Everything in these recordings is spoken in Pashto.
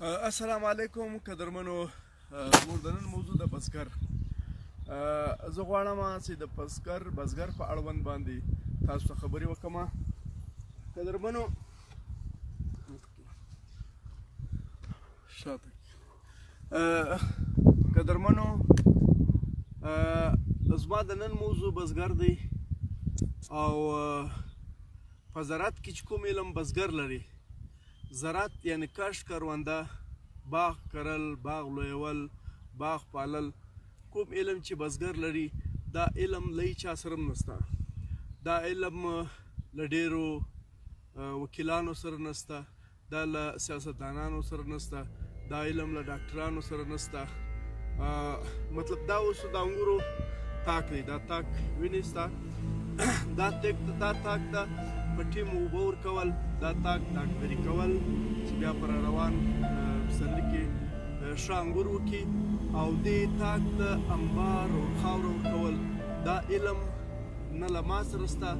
السلام علیکم قدرمنو. زموږ د نن موضوع د بزګر. زه غواړم چې د بزګر په اړوند باندې تاسو ته خبرې وکړم. قدرمنو زما د نن موضوع بزګر دی او په زراعت کې چې کوم علم بزګر لري، زراعت یعنی کښت، کرونده، باغ کرل، باغ لویول، باغ پالل، کوم علم چې بزګر لري دا علم له هیچا سره هم نشته. دا علم له ډېرو وکیلانو سره نشته، دا له سیاستدانانو سره نشته، دا علم له ډاکټرانو سره نشته. مطلب دا اوس د انګورو تاک دی، دا تاک وینې ستا، دا تاک ته په ټیم اوبه ورکول، دا تاک ډاکټري کول چې بیا پر روان پسرلي کې ښه انګور وکړي، او دې تاک ته انبار او خاوره ورکول، دا علم نه له ما سره شته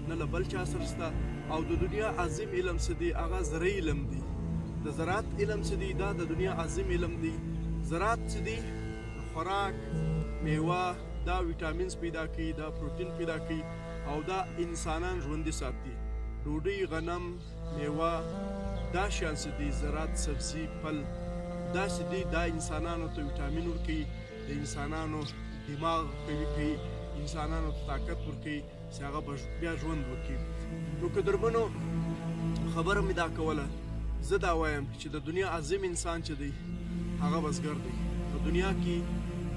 نه له بل چا سره شته. او د دنیا عظیم علم څه دی؟ هغه زرعي علم دی. د زراعت علم څه دی؟ دا د دنیا عظیم علم دی. زراعت څه دی؟ خوراک، میوه، دا ویټامینز پیدا کوي، دا پروټین پیدا کوي، او دا انسانان ژوندي ساتي. ډوډۍ، غنم، میوه، دا شیان څه دي؟ زراعت، سبزي، پل، دا څه دي؟ دا انسانانو ته ویټامین ورکوي، د انسانانو دماغ قوي کوي، انسانانو ته طاقت ورکوي چې هغه به بیا ژوند وکړي. نو قدرمنو، خبره مې دا کوله، زه دا وایم چې د دنیا عظیم انسان چې دی هغه بزګر دی. په دنیا کې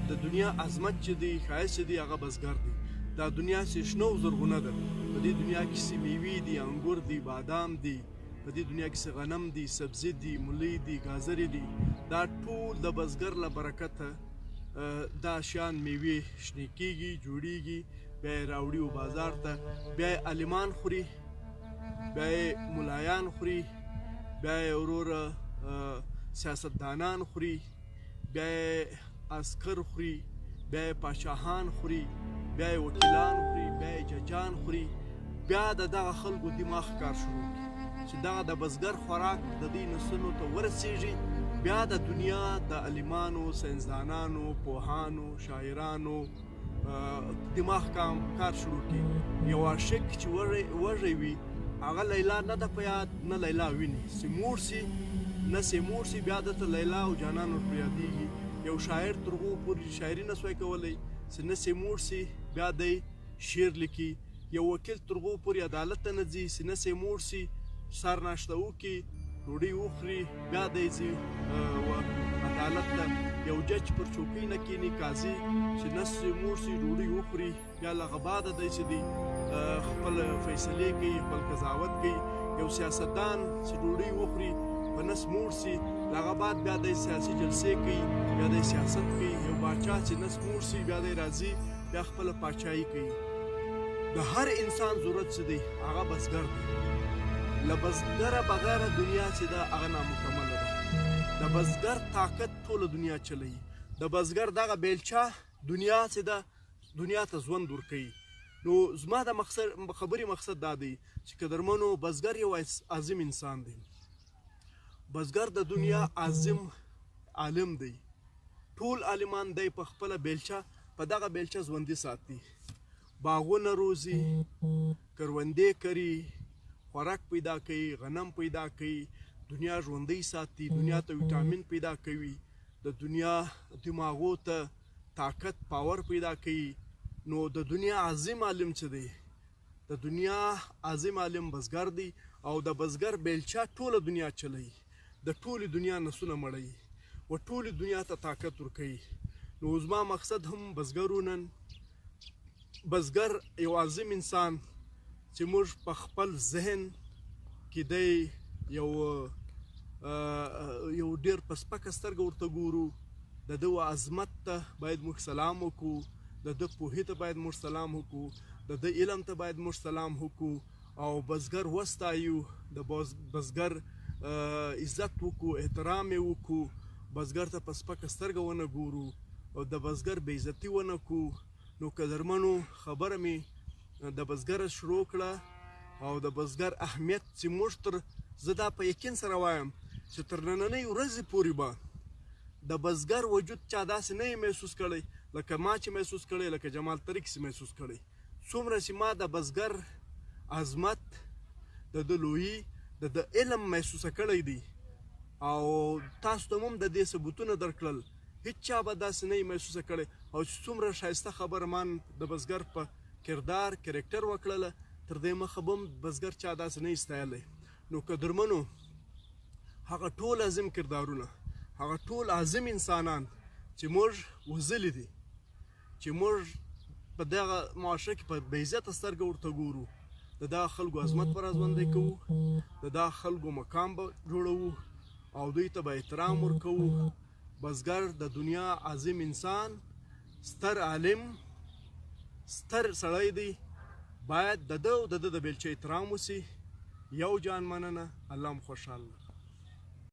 د دنیا عظمت چې دی، ښایست چې دی، هغه بزګر دی. دا دنیا چې شنه او زرغونه ده، په دې دنیا کې چې میوې دي، انګور دي، بادام دي، په دې دنیا کې چې غنم دي، سبزي دي، مولی دي، ګازرې دي، دا ټول د بزګر له برکته دا شیان میوې شنې کېږي، جوړېږي، بیا یې راوړي بازار ته، بیا یې عالمان خوري، بیا یې ملایان خوري، بیا یې وروره سیاستدانان خوري، بیا یې عسکر خوري، بیا یې پاچاهان خوري، بیا یې وکیلان خوري، بیا یې ججان خوري. بیا د دغه خلکو دماغ کار شروع کړي چې دغه د بزګر خوراک د دې نسلونو ته ورسیږي. بیا د دنیا د عالمانو، ساینسدانانو، پوهانو، شاعرانو دماغ کار شروع کړي. یو عاشق چې وږی وي، هغه لیلا نه ده په یاد، نه لیلا ویني. چې موړ سي نه سي موړ سي، بیا دته لیلا او جانان ورپرې یادېږي. یو شاعر تر هغو پورې شاعري نه سوی کولی چې نه سي موړ سي، بیا دی شعر لیکي. یو وکیل تر هغو پورې عدالت ته نه ځي چې نه سي موړ سي، سهار ناشته وکړي، ډوډۍ وخوري، بیا دی ځي عدالت ته. یو جج پر چوکۍ نه کښېني، قاضي چې نه سي موړ سي، ډوډۍ وخوري، بیا له هغه بعده دی چې دی خپل فیصلې کوي، خپل قضاوت کوي. یو سیاستدان چې ډوډۍ وخوري، په نس موړ سي، له هغه بعد بیا دی سیاسي جلسې کوي، بیا دی سیاست کوي. یو باچا چې نس موړ سي، بیا دی راځي، بیا خپله پاچاهي کوي. د هر انسان ضرورت چې دی هغه بزګر دی. له بزګره بغیره دنیا چې ده هغه نامکمله ده. د بزګر طاقت ټوله دنیا چلوي. د بزګر دغه بیلچه دنیا چې ده دنیا ته ژوند ورکوي. نو زما د خبرې مقصد دا دی چې قدرمنو، بزګر یو عظیم انسان دی. بزګر د دنیا عظیم عالم دی. ټول عالمان دی په خپله بیلچه، په دغه بیلچه ژوندي ساتي. باغونه روزي، کروندې کري، خوراک پیدا کوي، غنم پیدا کوي، دنیا ژوندۍ ساتي، دنیا ته ویټامین پیدا کوي، د دنیا دماغو ته طاقت، پاور پیدا کوي. نو د دنیا عظیم عالم څه دی؟ د دنیا عظیم عالم بزګر دی. او د بزګر بیلچه ټوله دنیا چلوي، د ټولې دنیا نسونه مړوي، و ټولې دنیا ته طاقت ورکوي. نو زما مقصد هم بزګرو، نن بزګر یو عظیم انسان چې موږ په خپل ذهن کې دی یو ډېر په سپکه سترګه ورته ګورو. د ده عظمت ته باید موږ سلام وکړو، د ده پوهې ته باید موږ سلام وکړو، د ده علم ته باید موږ سلام وکړو، او بزګر وستایو، د بزګر عزت وکړو، احترام یې وکړو، بزګر ته په سپکه سترګه ونه ګورو، او د بزګر بې عزتي ونه کړو. نو قدرمنو، خبره مې د بزګر شروع کړه او د بزګر اهمیت چې موږ زه دا په یقین سره وایم چې تر نننۍ ورځې پورې به د بزګر وجود چا داسې نه یې محسوس کړی لکه ما چې محسوس کړی، لکه جمال طریق چې محسوس کړی. څومره چې ما د بزګر عظمت، د ده لویي، د ده علم محسوسه کړی دی، او تاسو ته هم د دې ثبوتونه درکړل، هیڅ چا به داسې نه یې محسوسه کړی. او چې څومره ښایسته خبره ما د بزګر په کردار کرکټر وکړله، تر دې مخه به هم بزګر چا داسې نه یې ستایلی. نو قدرمنو، هغه ټول عظیم کردارونه، هغه ټول عظیم انسانان چې موږ وژلي دي، چې موږ په دغه معاشره کې په بې عزته سترګه ورته ګورو، د دغه خلکو عظمت به راژوندی کوو، د دغه خلکو مقام به جوړوو او دوی ته به احترام ورکوو. بزګر د دنیا عظیم انسان، ستر عالم، ستر سړی دی، باید د ده او د ده د بیلچې احترام وسي. یو جان مننه، الله مو خوشحاله.